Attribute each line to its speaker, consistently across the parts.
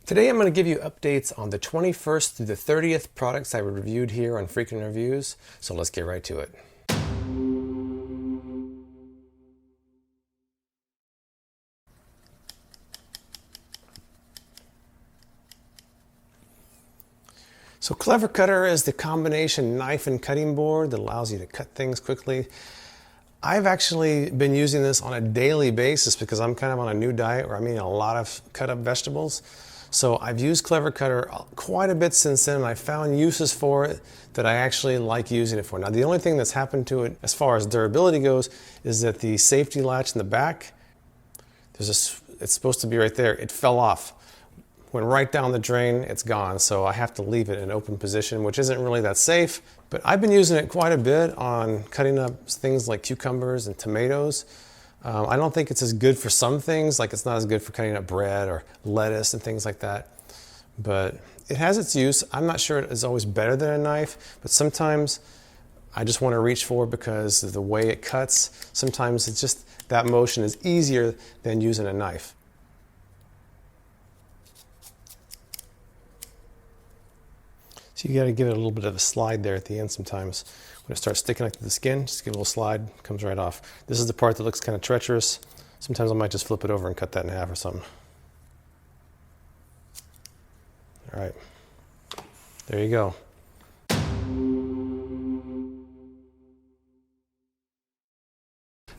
Speaker 1: Today I'm going to give you updates on the 21st through the 30th products I reviewed here on Frequent Reviews, so let's get right to it. So Clever Cutter is the combination knife and cutting board that allows you to cut things quickly. I've actually been using this on a daily basis because I'm kind of on a new diet where I'm eating a lot of cut up vegetables. So I've used Clever Cutter quite a bit since then, and I found uses for it that I actually like using it for. Now the only thing that's happened to it as far as durability goes is that the safety latch in the back, it's supposed to be right there, it fell off. Went right down the drain, it's gone, so I have to leave it in open position, which isn't really that safe. But I've been using it quite a bit on cutting up things like cucumbers and tomatoes. I don't think it's as good for some things, like it's not as good for cutting up bread or lettuce and things like that. But it has its use. I'm not sure it is always better than a knife, but sometimes I just want to reach for it because of the way it cuts. Sometimes it's just, that motion is easier than using a knife. So you got to give it a little bit of a slide there at the end sometimes. When it starts sticking up to the skin, just give it a little slide, comes right off. This is the part that looks kind of treacherous. Sometimes I might just flip it over and cut that in half or something. All right, there you go.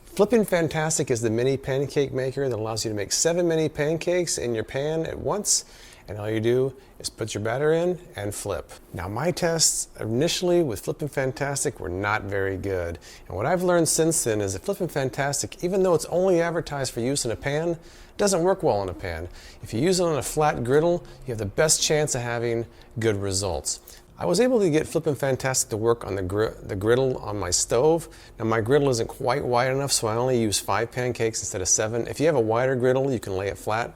Speaker 1: Flippin Fantastic is the mini pancake maker that allows you to make 7 mini pancakes in your pan at once. And all you do is put your batter in and flip. Now my tests initially with Flippin Fantastic were not very good. And what I've learned since then is that Flippin Fantastic, even though it's only advertised for use in a pan, doesn't work well in a pan. If you use it on a flat griddle, you have the best chance of having good results. I was able to get Flippin Fantastic to work on the griddle on my stove. Now my griddle isn't quite wide enough, so I only use 5 pancakes instead of 7. If you have a wider griddle, you can lay it flat.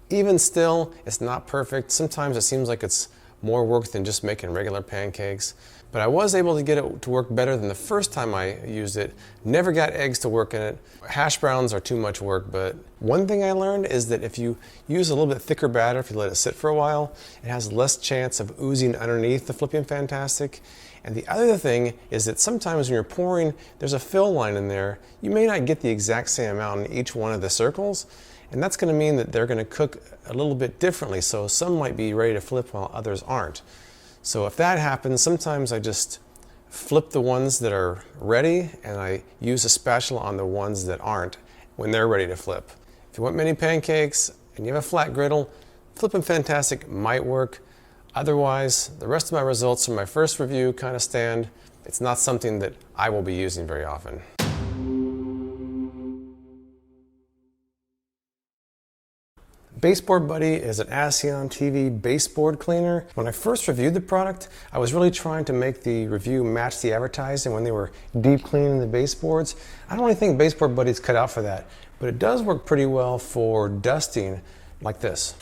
Speaker 1: Even still, it's not perfect. Sometimes it seems like it's more work than just making regular pancakes. But I was able to get it to work better than the first time I used it. Never got eggs to work in it. Hash browns are too much work, but one thing I learned is that if you use a little bit thicker batter, if you let it sit for a while, it has less chance of oozing underneath the Flippin Fantastic. And the other thing is that sometimes when you're pouring, there's a fill line in there. You may not get the exact same amount in each one of the circles. And that's going to mean that they're going to cook a little bit differently. So some might be ready to flip while others aren't. So if that happens, sometimes I just flip the ones that are ready and I use a spatula on the ones that aren't when they're ready to flip. If you want mini pancakes and you have a flat griddle, Flippin Fantastic might work. Otherwise, the rest of my results from my first review kind of stand. It's not something that I will be using very often. Baseboard Buddy is an ASEAN TV baseboard cleaner. When I first reviewed the product, I was really trying to make the review match the advertising when they were deep cleaning the baseboards. I don't really think Baseboard Buddy's cut out for that, but it does work pretty well for dusting like this.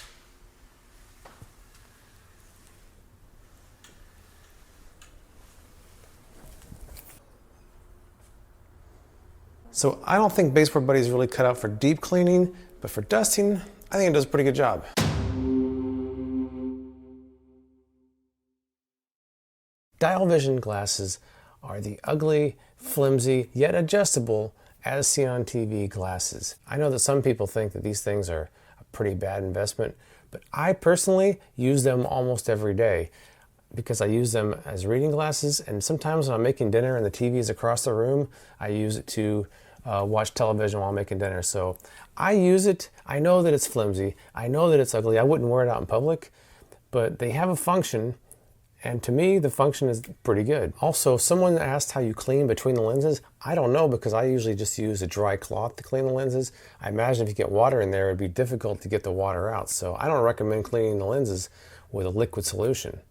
Speaker 1: So I don't think Baseboard Buddy is really cut out for deep cleaning, but for dusting, I think it does a pretty good job. Dial vision glasses are the ugly, flimsy, yet adjustable ASEAN TV glasses. I know that some people think that these things are a pretty bad investment, but I personally use them almost every day because I use them as reading glasses, and sometimes when I'm making dinner and the TV is across the room, I use it to watch television while making dinner. So I use it. I know that it's flimsy. I know that it's ugly. I wouldn't wear it out in public, but they have a function, and to me, the function is pretty good. Also, someone asked how you clean between the lenses. I don't know, because I usually just use a dry cloth to clean the lenses. I imagine if you get water in there, it'd be difficult to get the water out. So I don't recommend cleaning the lenses with a liquid solution.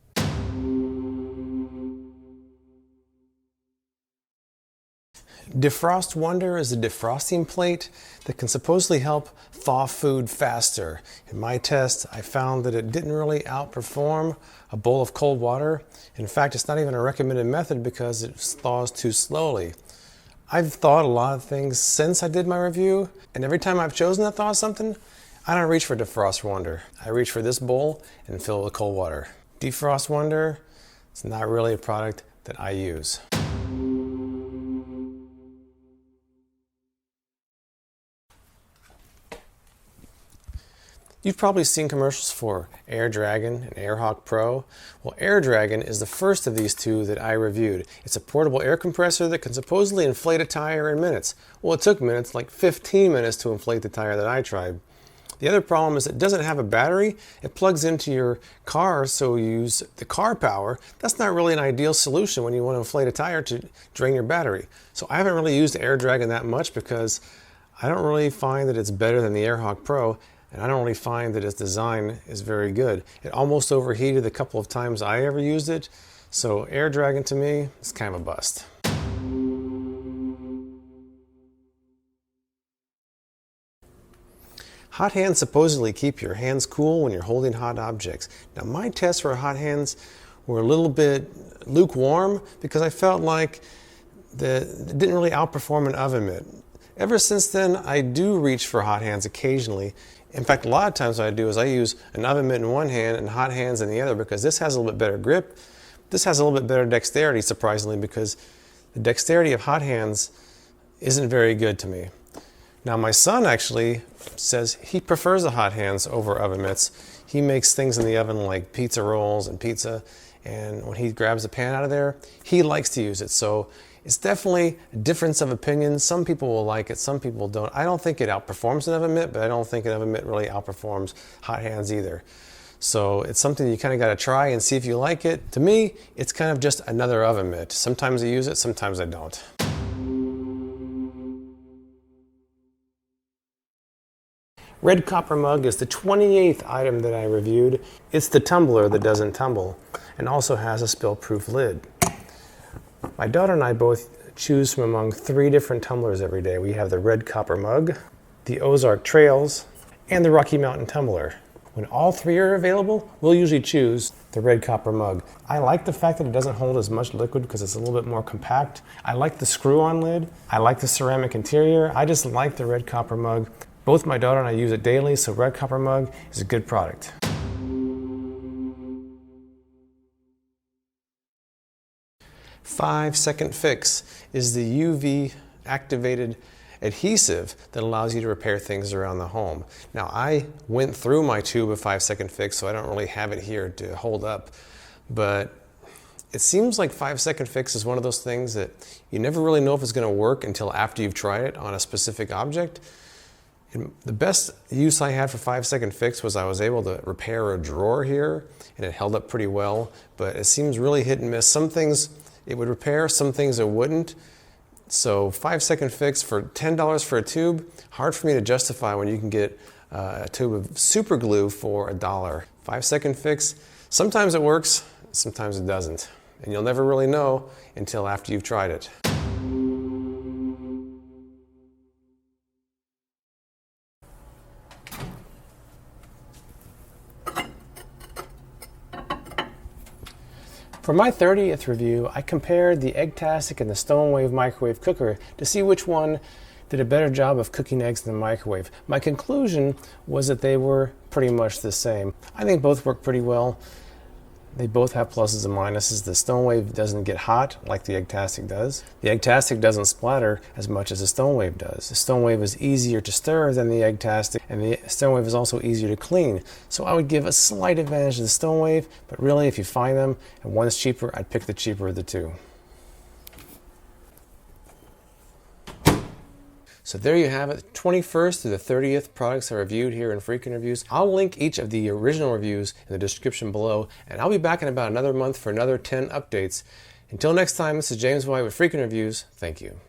Speaker 1: Defrost Wonder is a defrosting plate that can supposedly help thaw food faster. In my test, I found that it didn't really outperform a bowl of cold water. In fact, it's not even a recommended method because it thaws too slowly. I've thawed a lot of things since I did my review, and every time I've chosen to thaw something, I don't reach for Defrost Wonder. I reach for this bowl and fill it with cold water. Defrost Wonder, it's not really a product that I use. You've probably seen commercials for Air Dragon and Air Hawk Pro. Well, Air Dragon is the first of these two that I reviewed. It's a portable air compressor that can supposedly inflate a tire in minutes. Well, it took minutes, like 15 minutes to inflate the tire that I tried. The other problem is it doesn't have a battery. It plugs into your car, so you use the car power. That's not really an ideal solution when you want to inflate a tire to drain your battery. So I haven't really used Air Dragon that much because I don't really find that it's better than the Air Hawk Pro. And I don't really find that its design is very good. It almost overheated the couple of times I ever used it. So Air Dragon to me is kind of a bust. Hot hands supposedly keep your hands cool when you're holding hot objects. Now my tests for hot hands were a little bit lukewarm because I felt like it didn't really outperform an oven mitt. Ever since then, I do reach for hot hands occasionally. In fact, a lot of times what I do is I use an oven mitt in one hand and hot hands in the other because this has a little bit better grip. This has a little bit better dexterity, surprisingly, because the dexterity of hot hands isn't very good to me. Now, my son actually says he prefers the hot hands over oven mitts. He makes things in the oven like pizza rolls and pizza, and when he grabs the pan out of there, he likes to use it. So it's definitely a difference of opinion. Some people will like it, some people don't. I don't think it outperforms an oven mitt, but I don't think an oven mitt really outperforms hot hands either. So it's something you kind of got to try and see if you like it. To me, it's kind of just another oven mitt. Sometimes I use it, sometimes I don't. Red copper mug is the 28th item that I reviewed. It's the tumbler that doesn't tumble and also has a spill-proof lid. My daughter and I both choose from among 3 different tumblers every day. We have the red copper mug, the Ozark Trails, and the Rocky Mountain tumbler. When all 3 are available, we'll usually choose the red copper mug. I like the fact that it doesn't hold as much liquid because it's a little bit more compact. I like the screw-on lid. I like the ceramic interior. I just like the red copper mug. Both my daughter and I use it daily, so red copper mug is a good product. 5-second fix is the UV activated adhesive that allows you to repair things around the home. Now I went through my tube of 5-second fix, so I don't really have it here to hold up, but it seems like 5-second fix is one of those things that you never really know if it's going to work until after you've tried it on a specific object. And the best use I had for 5-second fix was I was able to repair a drawer here, and it held up pretty well, but it seems really hit and miss. Some things it would repair, some things it wouldn't. So 5-second fix for $10 for a tube, hard for me to justify when you can get a tube of super glue for $1. 5-second fix, sometimes it works, sometimes it doesn't. And you'll never really know until after you've tried it. For my 30th review, I compared the Egg-Tastic and the Stonewave microwave cooker to see which one did a better job of cooking eggs in the microwave. My conclusion was that they were pretty much the same. I think both work pretty well. They both have pluses and minuses. The Stonewave doesn't get hot like the Egg-Tastic does. The Egg-Tastic doesn't splatter as much as the Stonewave does. The Stonewave is easier to stir than the Egg-Tastic, and the Stonewave is also easier to clean. So I would give a slight advantage to the Stonewave, but really if you find them and one's cheaper, I'd pick the cheaper of the two. So there you have it, 21st through the 30th products I reviewed here in Freakin' Reviews. I'll link each of the original reviews in the description below, and I'll be back in about another month for another 10 updates. Until next time, this is James White with Freakin' Reviews. Thank you.